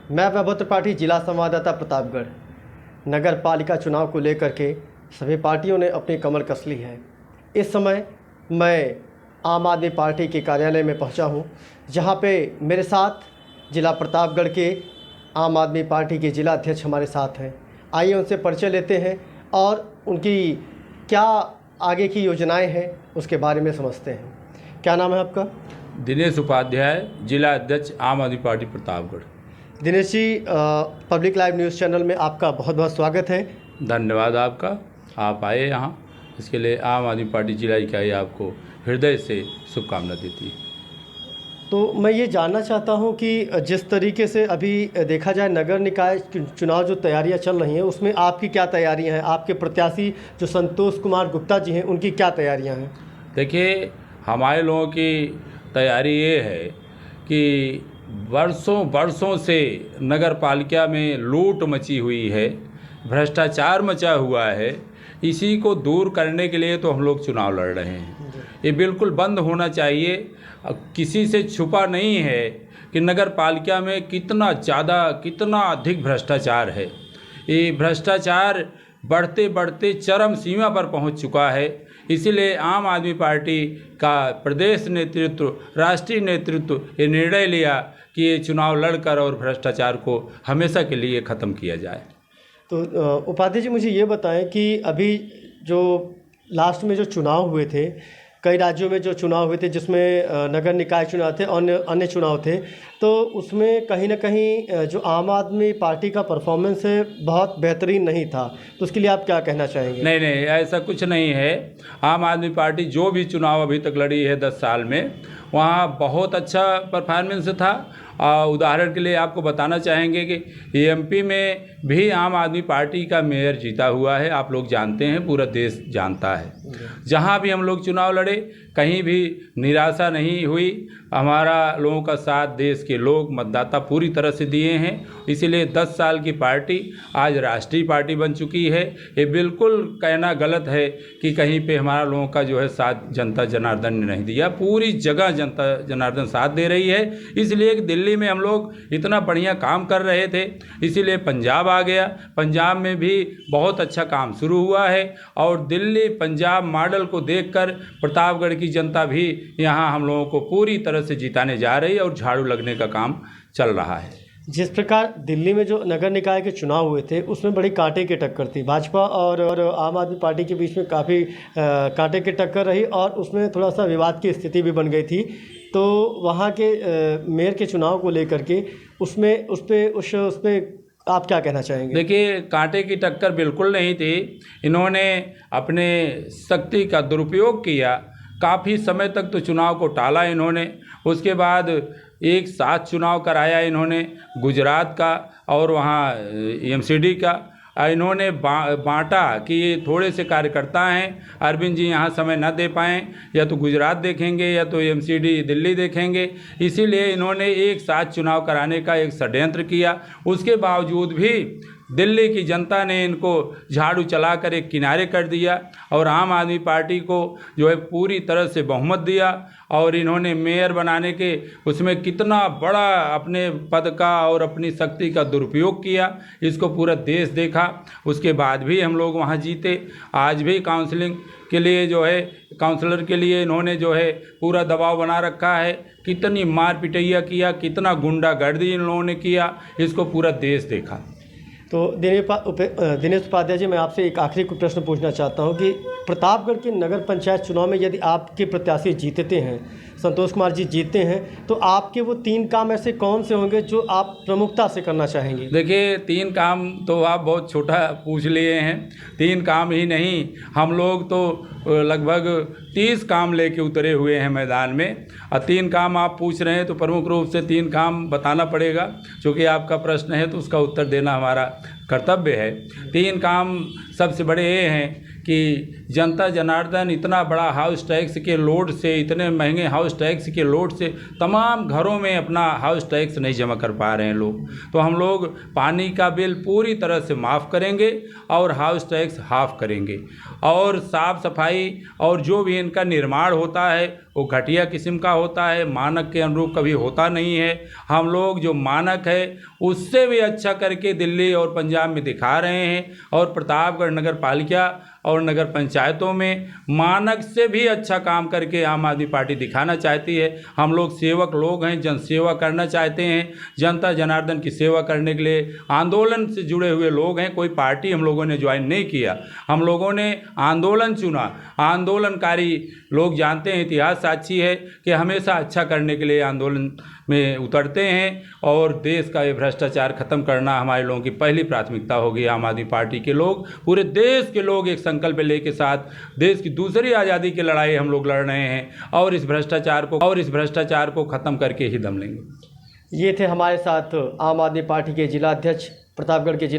मैं वैभव त्रिपाठी, जिला संवाददाता प्रतापगढ़। नगर पालिका चुनाव को लेकर के सभी पार्टियों ने अपनी कमर कस ली है। इस समय मैं आम आदमी पार्टी के कार्यालय में पहुंचा हूं, जहां पे मेरे साथ जिला प्रतापगढ़ के आम आदमी पार्टी के जिला अध्यक्ष हमारे साथ हैं। आइए उनसे परिचय लेते हैं और उनकी क्या आगे की योजनाएं हैं उसके बारे में समझते हैं। क्या नाम है आपका? दिनेश उपाध्याय, जिला अध्यक्ष आम आदमी party Pratapgarh. Dinesh ji, public live news channel में आपका बहुत बहुत स्वागत है। धन्यवाद आपका, आप आए यहाँ, इसके लिए आम आदमी पार्टी जिला इकाई आपको हृदय से शुभकामना देती है। तो मैं ये जानना चाहता हूँ कि जिस तरीके से अभी देखा जाए नगर निकाय चुनाव जो तैयारियाँ चल रही हैं, उसमें आपकी क्या तैयारियाँ हैं? आपके प्रत्याशी जो संतोष कुमार गुप्ता जी हैं, उनकी क्या तैयारियाँ हैं? देखिए, हमारे लोगों की तैयारी ये है कि वर्षों से नगर पालिका में लूट मची हुई है, भ्रष्टाचार मचा हुआ है। इसी को दूर करने के लिए तो हम लोग चुनाव लड़ रहे हैं। ये बिल्कुल बंद होना चाहिए। किसी से छुपा नहीं है कि नगर पालिका में कितना अधिक भ्रष्टाचार है। ये भ्रष्टाचार बढ़ते बढ़ते चरम सीमा पर पहुंच चुका है। इसीलिए आम आदमी पार्टी का प्रदेश नेतृत्व, राष्ट्रीय नेतृत्व ये निर्णय लिया कि ये चुनाव लड़कर और भ्रष्टाचार को हमेशा के लिए ख़त्म किया जाए। तो उपाध्याय जी, मुझे ये बताएं कि अभी जो लास्ट में जो चुनाव हुए थे, कई राज्यों में जो चुनाव हुए थे जिसमें नगर निकाय चुनाव थे, अन्य चुनाव थे, तो उसमें कहीं ना कहीं जो आम आदमी पार्टी का परफॉर्मेंस है बहुत बेहतरीन नहीं था। तो उसके लिए आप क्या कहना चाहेंगे? नहीं, ऐसा कुछ नहीं है। आम आदमी पार्टी जो भी चुनाव अभी तक लड़ी है 10 साल में, वहाँ बहुत अच्छा परफॉर्मेंस था। उदाहरण के लिए आपको बताना चाहेंगे कि एमपी में भी आम आदमी पार्टी का मेयर जीता हुआ है। आप लोग जानते हैं, पूरा देश जानता है। जहाँ भी हम लोग चुनाव लड़े, कहीं भी निराशा नहीं हुई। हमारा लोगों का साथ देश के लोग, मतदाता पूरी तरह से दिए हैं। इसीलिए 10 साल की पार्टी आज राष्ट्रीय पार्टी बन चुकी है। ये बिल्कुल कहना गलत है कि कहीं पे हमारा लोगों का जो है साथ जनता जनार्दन ने नहीं दिया। पूरी जगह जनता जनार्दन साथ दे रही है। इसलिए दिल्ली में हम लोग इतना बढ़िया काम कर रहे थे, इसीलिए पंजाब आ गया। पंजाब में भी बहुत अच्छा काम शुरू हुआ है और दिल्ली पंजाब मॉडल को देखकर प्रतापगढ़ की जनता भी यहाँ हम लोगों को पूरी तरह से जिताने जा रही है और झाड़ू लगने का काम चल रहा है। जिस प्रकार दिल्ली में जो नगर निकाय के चुनाव हुए थे उसमें बड़ी कांटे की टक्कर थी। भाजपा और आम आदमी पार्टी के बीच में काफ़ी कांटे की टक्कर रही और उसमें थोड़ा सा विवाद की स्थिति भी बन गई थी। तो वहाँ के मेयर के चुनाव को लेकर के उस पर आप क्या कहना चाहेंगे? देखिए, कांटे की टक्कर बिल्कुल नहीं थी। इन्होंने अपने शक्ति का दुरुपयोग किया। काफ़ी समय तक तो चुनाव को टाला इन्होंने। उसके बाद एक साथ चुनाव कराया इन्होंने, गुजरात का और वहाँ एमसीडी का। इन्होंने बांटा कि ये थोड़े से कार्यकर्ता हैं, अरविंद जी यहाँ समय न दे पाएँ, या तो गुजरात देखेंगे या तो एमसीडी दिल्ली देखेंगे। इसीलिए इन्होंने एक साथ चुनाव कराने का एक षड्यंत्र किया। उसके बावजूद भी दिल्ली की जनता ने इनको झाड़ू चलाकर एक किनारे कर दिया और आम आदमी पार्टी को जो है पूरी तरह से बहुमत दिया। और इन्होंने मेयर बनाने के उसमें कितना बड़ा अपने पद का और अपनी शक्ति का दुरुपयोग किया, इसको पूरा देश देखा। उसके बाद भी हम लोग वहाँ जीते। आज भी काउंसलिंग के लिए जो है, काउंसलर के लिए इन्होंने जो है पूरा दबाव बना रखा है। कितनी मार पिटैया किया, कितना गुंडागर्दी इन लोगों ने किया, इसको पूरा देश देखा। तो दिनेश उपाध्याय जी, मैं आपसे एक आखिरी प्रश्न पूछना चाहता हूं कि प्रतापगढ़ के नगर पंचायत चुनाव में यदि आपके प्रत्याशी जीतते हैं, संतोष कुमार जी जीतते हैं, तो आपके वो 3 काम ऐसे कौन से होंगे जो आप प्रमुखता से करना चाहेंगे? देखिए, 3 काम तो आप बहुत छोटा पूछ लिए हैं। 3 काम ही नहीं, हम लोग तो लगभग 30 काम लेके उतरे हुए हैं मैदान में। और 3 काम आप पूछ रहे हैं तो प्रमुख रूप से 3 काम बताना पड़ेगा, क्योंकि आपका प्रश्न है तो उसका उत्तर देना हमारा कर्तव्य है। 3 काम सबसे बड़े ये हैं कि जनता जनार्दन इतना बड़ा हाउस टैक्स के लोड से, इतने महंगे हाउस टैक्स के लोड से तमाम घरों में अपना हाउस टैक्स नहीं जमा कर पा रहे हैं लोग। तो हम लोग पानी का बिल पूरी तरह से माफ़ करेंगे और हाउस टैक्स हाफ करेंगे, और साफ़ सफाई और जो भी इनका निर्माण होता है वो घटिया किस्म का होता है, मानक के अनुरूप कभी होता नहीं है। हम लोग जो मानक है उससे भी अच्छा करके दिल्ली और पंजाब में दिखा रहे हैं, और प्रतापगढ़ नगर पालिका और नगर पंचायतों में मानक से भी अच्छा काम करके आम आदमी पार्टी दिखाना चाहती है। हम लोग सेवक लोग हैं, जनसेवा करना चाहते हैं, जनता जनार्दन की सेवा करने के लिए आंदोलन से जुड़े हुए लोग हैं। कोई पार्टी हम लोगों ने ज्वाइन नहीं किया, हम लोगों ने आंदोलन चुना। आंदोलनकारी लोग जानते हैं, इतिहास साक्षी है कि हमेशा अच्छा करने के लिए आंदोलन में उतरते हैं, और देश का ये भ्रष्टाचार ख़त्म करना हमारे लोगों की पहली प्राथमिकता होगी। आम आदमी पार्टी के लोग, पूरे देश के लोग एक संकल्प ले के साथ देश की दूसरी आज़ादी की लड़ाई हम लोग लड़ रहे हैं, और इस भ्रष्टाचार को ख़त्म करके ही दम लेंगे। ये थे हमारे साथ आम आदमी पार्टी के जिला अध्यक्ष, प्रतापगढ़ के जिला